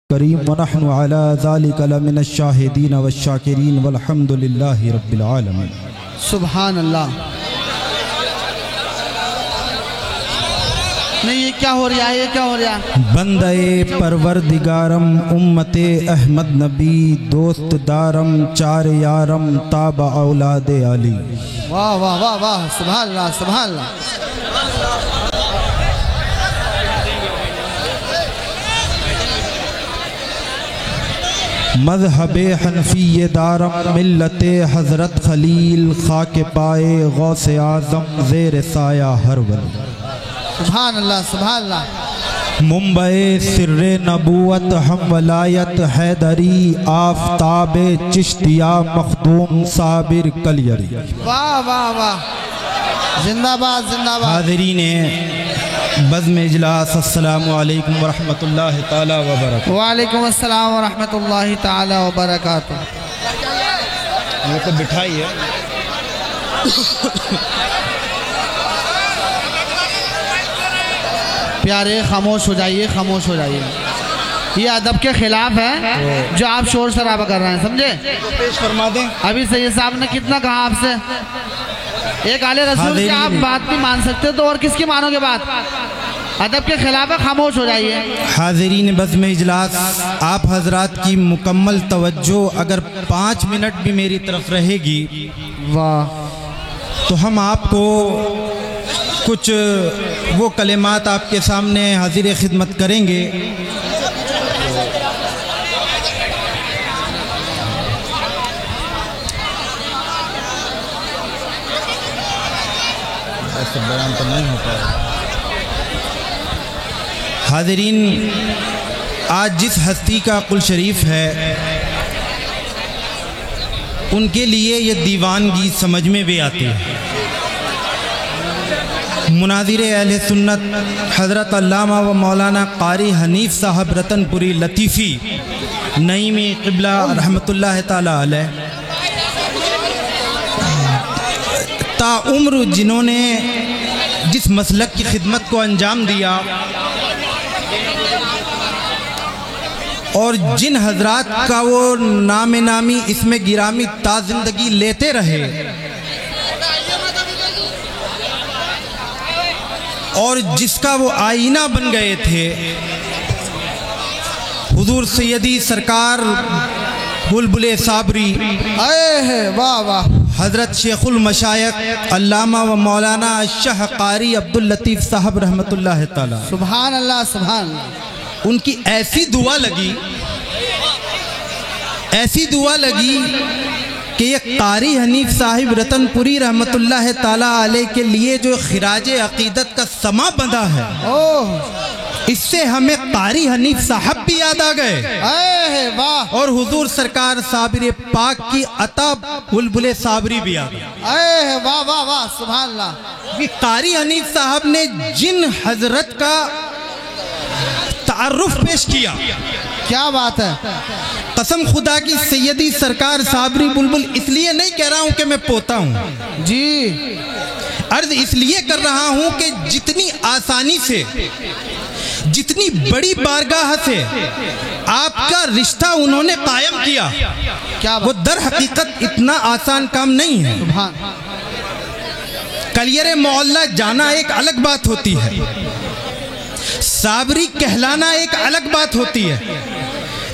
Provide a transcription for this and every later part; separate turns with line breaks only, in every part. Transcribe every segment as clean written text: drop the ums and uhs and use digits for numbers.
करीम वनहनु अला ज़ालिका लमिनश शाहिदीन वश्शाकिरीन वल्हम्दुलिल्लाहि रब्बिल आलमीन।
सुभान अल्लाह। नहीं, ये क्या हो रहा है? ये क्या हो रहा है?
बंदे परवरदिगारम उम्मते अहमद नबी दोस्त दारम चार यारम ताब औलादे अली।
वाह वाह वाह वाह, सुभान अल्लाह सुभान अल्लाह।
मज़हबे हनफी दारम मिल्लते हज़रत खलील खाके पाए गौसे आज़म ज़ेर साया हर वली।
सुभान अल्लाह सुभान अल्लाह।
मुंबई सिर्रे नबूवत हम वलायत हैदरी आफ़ताबे चिश्तिया मखदूम साबिर कलियरी।
वाह वाह वाह, जिंदाबाद जिंदाबाद।
हाज़रीने बज़्म इजलास अस्सलामु अलैकुम व रहमतुल्लाहि ताला व बरकातुहू।
वालेकुम अस्सलाम व रहमतुल्लाहि ताला व बरकातुहू।
ये तो बिठाई है।
प्यारे खामोश हो जाइए, खामोश हो जाइए। ये अदब के खिलाफ है जो आप शोर शराबा कर रहे हैं, समझे?
पेश फरमा दें।
अभी सैयद साहब ने कितना कहा आपसे, एक आले रसूल की आप बात नहीं मान सकते तो और किसकी मानोगे बात? अदब के खिलाफ है, खामोश हो जाइए।
हाज़रीन बज़्म इजलास, आप हजरात की मुकम्मल तवज्जो अगर 5 मिनट भी मेरी तरफ रहेगी,
वाह,
तो हम आपको कुछ वो कलेमात आपके सामने हाजिर खिदमत करेंगे। ऐसा बयान तो नहीं होता है। हाज़रीन, आज जिस हस्ती का कुल शरीफ है, उनके लिए ये दीवानगी समझ में भी आती है। मुनाज़िर अहले सुन्नत हज़रत अल्लामा व मौलाना कारी हनीफ साहब रतनपुरी लतीफ़ी नईमी क़िबला रहमतुल्लाह ताला अलैह, ताउम्र जिन्होंने जिस मसलक की खिदमत को अंजाम दिया और जिन हजरात का वो नामे नामी इसमें गिरामी ता जिंदगी लेते रहे और जिसका वो आईना बन गए थे, हुजूर सैयदी सरकार बुलबुले साबरी,
वाह वाह,
हज़रत शेखुल मशायख अल्लामा व मौलाना शाह कारी अब्दुल लतीफ़ साहब रहमतुल्लाह ताला,
सुभान अल्लाह सुभान अल्लाह।
उनकी ऐसी दुआ लगी कि ये कारी हनीफ साहिब रतनपुरी रहमतुल्लाह ताला अलैह के लिए जो खिराजे अकीदत का समा बंधा है, इससे हमें कारी हनीफ साहब भी याद आ गए
वाह,
और हुजूर सरकार साबिर पाक की अता बुलबुले साबरी भी आ गए।
वाह वाह वाह, सुभान अल्लाह।
कि कारी हनीफ साहब ने जिन हजरत का तारुफ पेश किया,
क्या बात है,
कसम खुदा की सैयदी सरकार साबरी बुलबुल, इसलिए नहीं कह रहा हूं कि मैं पोता हूं
जी,
अर्ज इसलिए कर रहा हूं कि जितनी आसानी से, जितनी बड़ी बारगाह से आपका रिश्ता उन्होंने कायम किया,
क्या
वो दर हकीकत इतना आसान काम नहीं है। कलियर मोहल्ला जाना एक अलग बात होती है, साबरी कहलाना एक अलग बात होती है,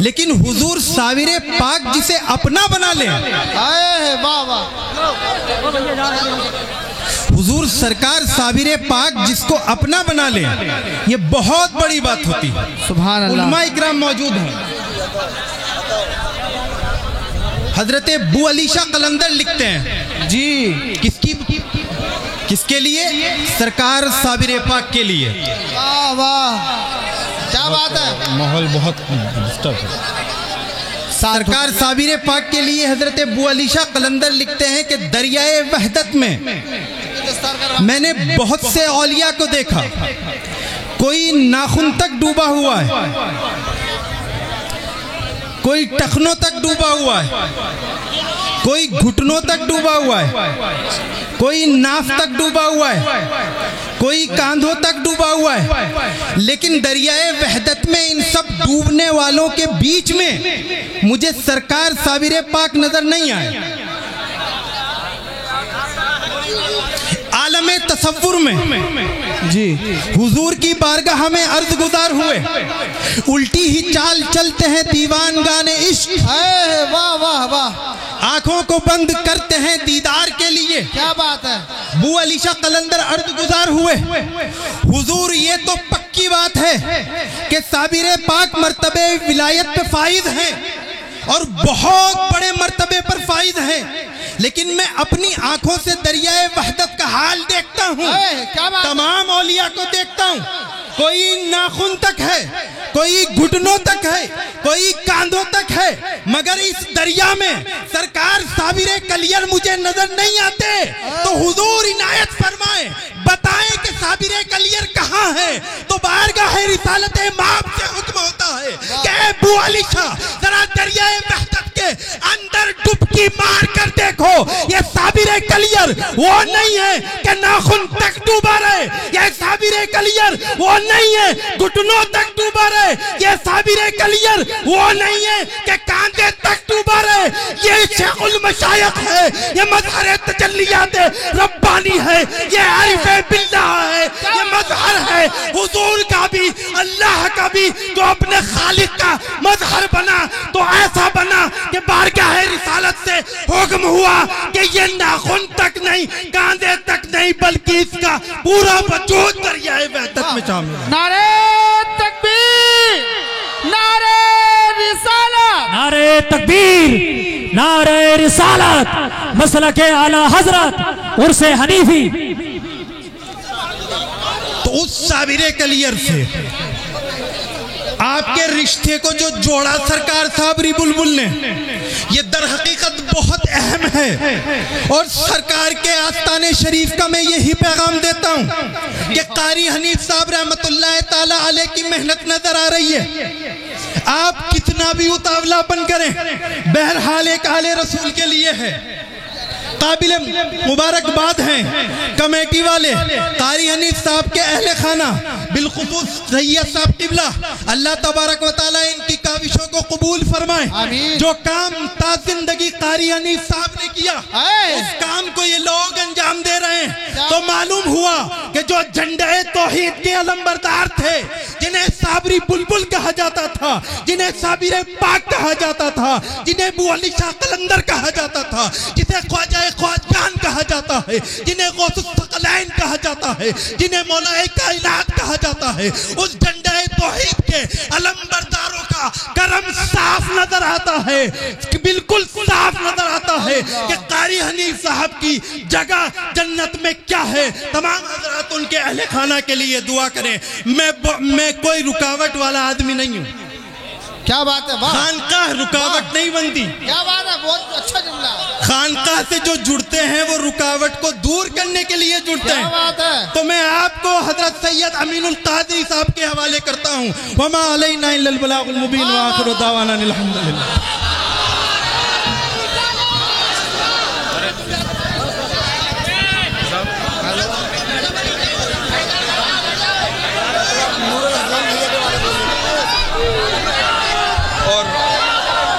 लेकिन हुजूर साबिर पाक जिसे अपना बना ले,
वाह वाह,
हुजूर सरकार साबिर पाक जिसको अपना बना ले, ये बहुत बड़ी बात होती है।
सुभान अल्लाह।
उलमा इकराम मौजूद हैं। हजरत बू अली शाह कलंदर लिखते हैं
जी,
किसके लिए? सरकार साबिर पाक के लिए।
वाह वाह, क्या बात है,
माहौल बहुत डिस्टर्ब है। सरकार साबिर पाक के लिए हजरत बू अली शाह कलंदर लिखते हैं कि दरियाए वहदत में मैंने बहुत से औलिया को देखा, कोई नाखून तक डूबा हुआ है, कोई टखनों तक डूबा हुआ है, कोई घुटनों तक डूबा हुआ है, कोई नाफ तक डूबा हुआ है, कोई कांधों तक डूबा हुआ है, लेकिन दरियाए वहदत में इन सब डूबने वालों के बीच में मुझे सरकार साबिर पाक नजर नहीं आए। आलमे तसव्वुर में
जी
हुजूर की बारगाह में अर्ज गुजार हुए, उल्टी ही चाल चलते हैं दीवान गाने इश्क,
वाह वाह वाह,
आंखों को बंद करते हैं दीदार के लिए।
क्या बात है।
बू अली शाह कलंदर अर्ज गुजार हुए, हुजूर ये तो पक्की बात है कि साबिर पाक मर्तबे विलायत पे फाइज हैं और बहुत बड़े मर्तबे पर फाइज हैं, लेकिन मैं अपनी आंखों से दरियाए वहदत का हाल देखता हूँ, तमाम औलिया को देखता हूँ। कोई नाखून तक है, कोई घुटनों तक है, कोई कांधों तक है, मगर इस दरिया में सरकार साबिर कलियर मुझे नजर नहीं आते। तो हुजूर इनायत फरमाए, बताएं कि साबिर कलियर कहाँ है। तो बारगाह रिसालत माप से हुक्म होता है कि बू अली शाह जरा दरियाए वहदत के अंदर डुबकी मार कर देखो, ये साबिर कलियर वो नहीं है कि नाखून तक डूबा रहे, ये साबिर कलियर वो नहीं है घुटनों तक डूबा रहे, ये साबिर कलियर वो नहीं है कि कांधे तक डूबा रहे। ये शेखुल मशायख है, ये मजहर तजल्लियात रब्बानी है, ये आरिफे बिल्लाह है, ये मजहर है हुजूर का भी अल्लाह का भी। तो अपने खालिक का मजहर बना तो ऐसा बना कि बारगाह रिसालत से हुक्म हुआ कि ये नाखून तक नहीं, कांधे तक नहीं, बल्कि इसका पूरा वजूद दरियाए वहदत में शामिल है।
नारे तकबीर, नारे रिसालत,
नारे तकबीर, नारे रिसालत, मसलके आला हजरत उर्से हनीफी।
तो उस साबिर कलियर से आपके रिश्ते को जो जोड़ा सरकार साबरी बुलबुल ने, ये दर हकीकत बहुत अहम है। और सरकार के आस्ताने शरीफ का मैं यही पैगाम देता हूँ कि कारी हनीफ साहब रहमतुल्लाह ताला अलैह की मेहनत नजर आ रही है। आप कितना भी उतावलापन करें, बहरहाल एक आले रसूल के लिए है। काबिल मुबारकबाद हैं कमेटी वाले कारी हनीफ साहब के अहले खाना, बिलखुसूस सैयद साहब किबला, अल्लाह तबारक व तआला इनकी काविशों को कबूल फरमाए। जो काम ताज़िंदगी कारी हनीफ साहब ने किया, उस काम को ये लोग अंजाम दे रहे हैं। तो मालूम हुआ कि जो झंडे तौहीद के अलंबरदार थे, जिन्हें साबरी बुलबुल कहा जाता था, जिन्हें साबिर पाक कहा जाता था, जिन्हें बू अली शाह कलंदर कहा जाता था, जिसे ख्वाजा ख्वाजान कहा जाता है, जिन्हें गौसुस सकलैन कहा जाता है, जिन्हें मौलाए कायनात कहा जाता है, उस झंडे तौहीद के अलंबरदारों का करम साफ नजर आता है, बिल्कुल साफ नजर आता है कि कारी हनीफ साहब की जगह जन्नत में क्या है। तमाम हजरात उनके अहले खाना के लिए दुआ करें। मैं कोई रुकावट वाला आदमी नहीं हूँ।
क्या बात है,
खानकाह रुकावट नहीं बनती।
क्या बात है, बहुत अच्छा जुमला।
खानकाह से जो जुड़ते हैं वो रुकावट को दूर करने के लिए जुड़ते हैं।
बात है।
तो मैं आपको हजरत सैयद अमीनुल कादरी साहब के हवाले करता हूँ। वमा अलैना इल्लल बलागुल मुबीन व आखिरु दावाना अल्हम्दुलिल्लाह।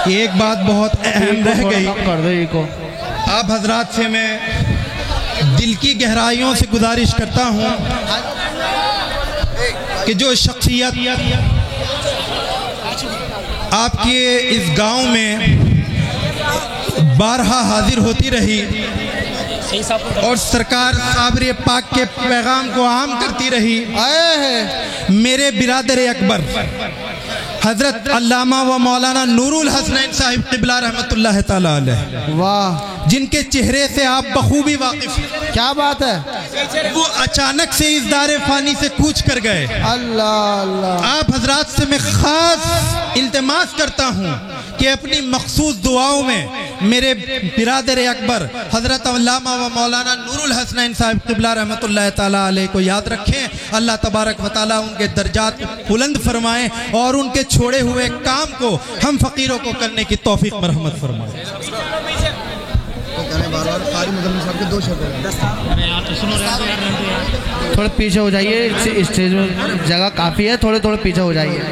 एक बात बहुत अहम रह गई, आप हजरात से मैं दिल की गहराइयों से गुजारिश करता हूँ कि जो शख्सियत आपके इस गांव में बारहा हाजिर होती रही और सरकार साबिर पाक के पैगाम को आम करती रही, मेरे बिरादर अकबर हजरत अल्लामा व मौलाना नूरुल हसनैन साहिब क़िबला रहमतुल्लाह ताला अलैह, वाह, जिनके चेहरे से आप बखूबी वाकिफ हैं। क्या बात है। वो अचानक से इस दारे फानी से कूच कर गए। अल्लाह अल्लाह। आप हजरात से मैं खास इल्तिमास करता हूँ कि अपनी मखसूस दुआओं में मेरे बिरादर अकबर हजरत अल्लामा व मौलाना नूरुल हसनैन साहिब क़िबला रहमतुल्लाह ताला अलैह को याद रखें। अल्लाह तबारक व तआला उनके दर्जात बुलंद फरमाएं और उनके छोड़े हुए काम को हम फकीरों को करने की तौफीक मरहमत फरमाएं।
थोड़े पीछे हो जाइए, स्टेज में जगह काफ़ी है, थोड़े थोड़े पीछे हो जाइए।